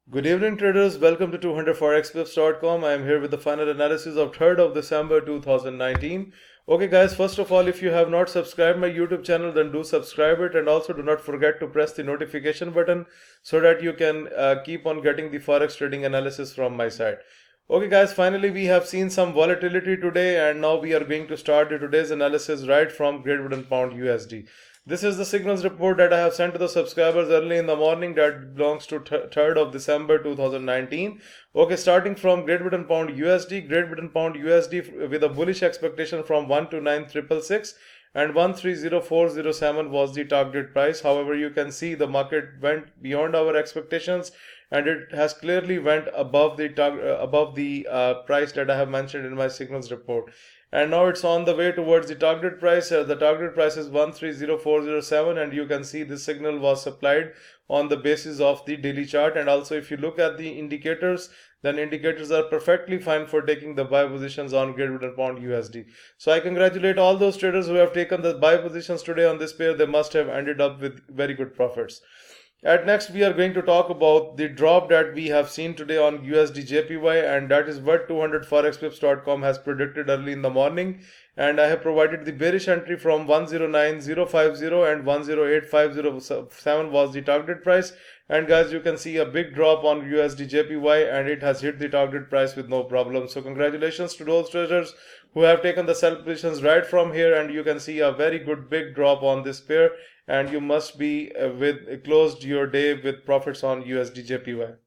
Good evening traders, welcome to 200forexpips.com. I am here with the final analysis of 3rd of December 2019. Okay guys, first of all, if you have not subscribed my YouTube channel, then do subscribe it, and also do not forget to press the notification button so that you can keep on getting the forex trading analysis from my side. Okay guys, finally we have seen some volatility today, and now we are going to start today's analysis right from Great Britain Pound USD. This is the signals report that I have sent to the subscribers early in the morning that belongs to 3rd of December 2019. Okay, starting from Great Britain Pound USD, Great Britain Pound USD with a bullish expectation from 129,666 and 130407 was the target price. However, you can see the market went beyond our expectations and it has clearly went above the price that I have mentioned in my signals report. And now it's on the way towards the target price. The target price is 130407, and you can see this signal was supplied on the basis of the daily chart. And also if you look at the indicators, then indicators are perfectly fine for taking the buy positions on Great Britain Pound USD. So I congratulate all those traders who have taken the buy positions today on this pair. They must have ended up with very good profits. At next, we are going to talk about the drop that we have seen today on USDJPY, and that is what 200forexpips.com has predicted early in the morning. And I have provided the bearish entry from 109050 and 108507 was the target price. And guys, you can see a big drop on USDJPY, and it has hit the target price with no problem. So congratulations to those traders who have taken the sell positions right from here, and you can see a very good big drop on this pair, and you must be closed your day with profits on USDJPY.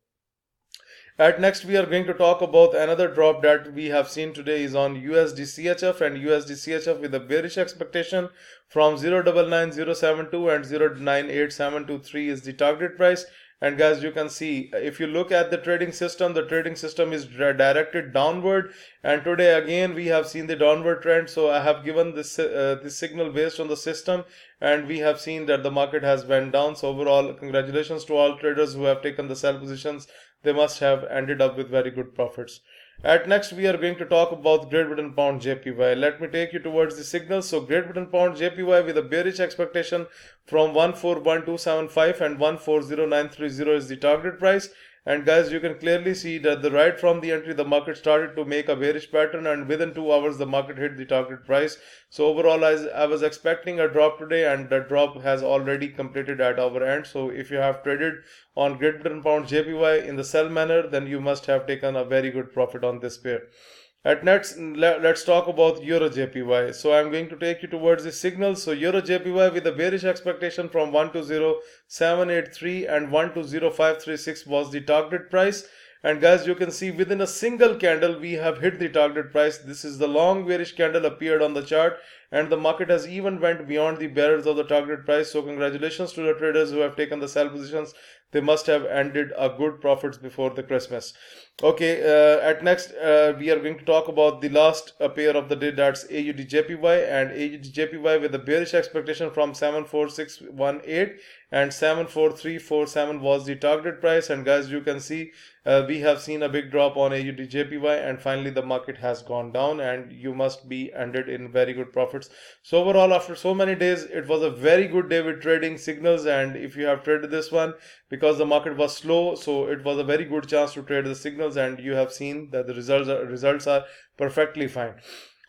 At next, we are going to talk about another drop that we have seen today is on USDCHF, and USDCHF with a bearish expectation from 099072 and 098723 is the target price. And guys, you can see if you look at the trading system is directed downward, and today again we have seen the downward trend. So I have given this signal based on the system, and we have seen that the market has went down. So overall, congratulations to all traders who have taken the sell positions. They must have ended up with very good profits. At next, we are going to talk about Great Britain Pound JPY. Let me take you towards the signals. So Great Britain Pound JPY with a bearish expectation from 141275 and 140930 is the target price. And guys, you can clearly see that right from the entry, the market started to make a bearish pattern, and within 2 hours, the market hit the target price. So overall, I was expecting a drop today, and the drop has already completed at our end. So if you have traded on Great Britain Pound JPY in the sell manner, then you must have taken a very good profit on this pair. At next, let's talk about EURJPY. So I'm going to take you towards the signals. So EURJPY with a bearish expectation from 120783 and 120536 was the target price. And guys, you can see within a single candle we have hit the target price. This is the long bearish candle appeared on the chart, and the market has even went beyond the barriers of the target price. So congratulations to the traders who have taken the sell positions. They must have ended a good profits before the Christmas. Okay, at next we are going to talk about the last pair of the day, that's AUDJPY, and AUDJPY with a bearish expectation from 74618 and 74347 was the target price. And guys, you can see we have seen a big drop on AUDJPY, and finally the market has gone down, and you must be ended in very good profits. So overall, after so many days, it was a very good day with trading signals. And if you have traded this one, because the market was slow, so it was a very good chance to trade the signals, and you have seen that the results are perfectly fine.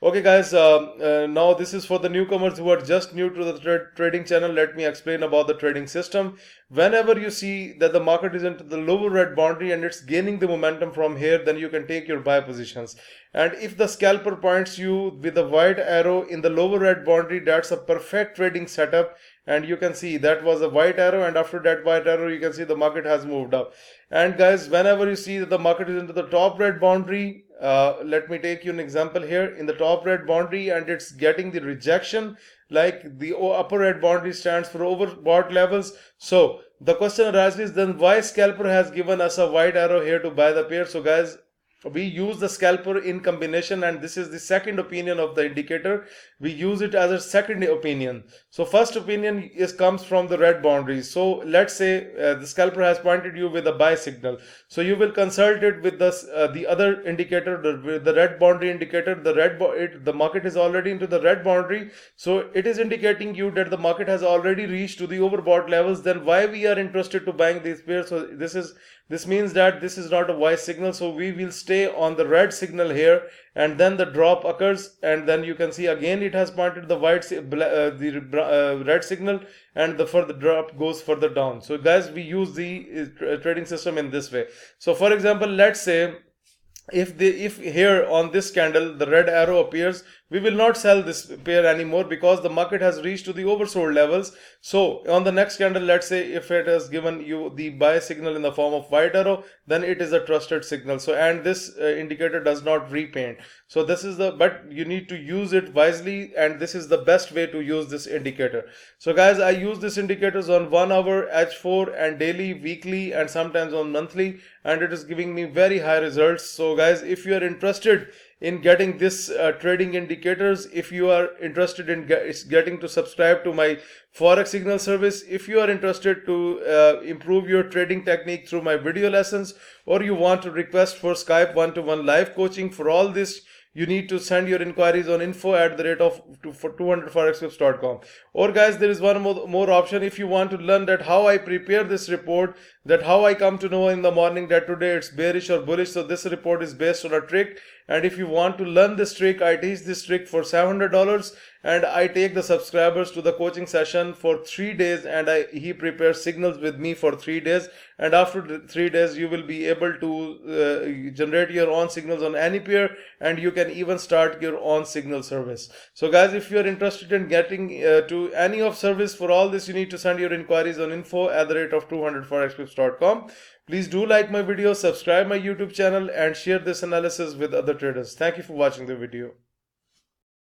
Okay guys, now this is for the newcomers who are just new to the trading channel. Let me explain about the trading system. Whenever you see that the market is into the lower red boundary and it's gaining the momentum from here, then you can take your buy positions. And if the scalper points you with the white arrow in the lower red boundary, that's a perfect trading setup. And you can see that was a white arrow, and after that white arrow you can see the market has moved up. And guys, whenever you see that the market is into the top red boundary, let me take you an example here in the top red boundary, and it's getting the rejection, like the upper red boundary stands for overbought levels. So the question arises, then why scalper has given us a white arrow here to buy the pair? So guys, we use the scalper in combination, and this is the second opinion of the indicator. We use it as a second opinion. So first opinion comes from the red boundaries. So let's say the scalper has pointed you with a buy signal, so you will consult it with the other indicator, the red boundary indicator. The market is already into the red boundary, so it is indicating you that the market has already reached to the overbought levels. Then why we are interested to buying these pairs? So this means that this is not a wise signal, so we will stay on the red signal here, and then the drop occurs, and then you can see again it has pointed the red signal, and the further drop goes further down. So guys, we use the trading system in this way. So for example, let's say if here on this candle the red arrow appears, we will not sell this pair anymore because the market has reached to the oversold levels. So on the next candle, let's say if it has given you the buy signal in the form of white arrow, then it is a trusted signal. So and this indicator does not repaint. So this is but you need to use it wisely, and this is the best way to use this indicator. So guys, I use this indicators on 1 hour, H4, and daily, weekly, and sometimes on monthly, and it is giving me very high results. So guys, if you are interested in getting this trading indicators, if you are interested in getting to subscribe to my Forex signal service, if you are interested to improve your trading technique through my video lessons, or you want to request for Skype one-to-one live coaching, for all this you need to send your inquiries on info@200forexpips.com. Or guys, there is one more option. If you want to learn that how I prepare this report, that how I come to know in the morning that today it's bearish or bullish, so this report is based on a trick, and if you want to learn this trick, I teach this trick for $700, and I take the subscribers to the coaching session for 3 days, and he prepares signals with me for 3 days, and after the 3 days you will be able to generate your own signals on any pair, and you can even start your own signal service. So guys, if you are interested in getting to any of service, for all this you need to send your inquiries on info@200forexpips.com. Please do like my video, subscribe my YouTube channel, and share this analysis with other traders. Thank you for watching the video.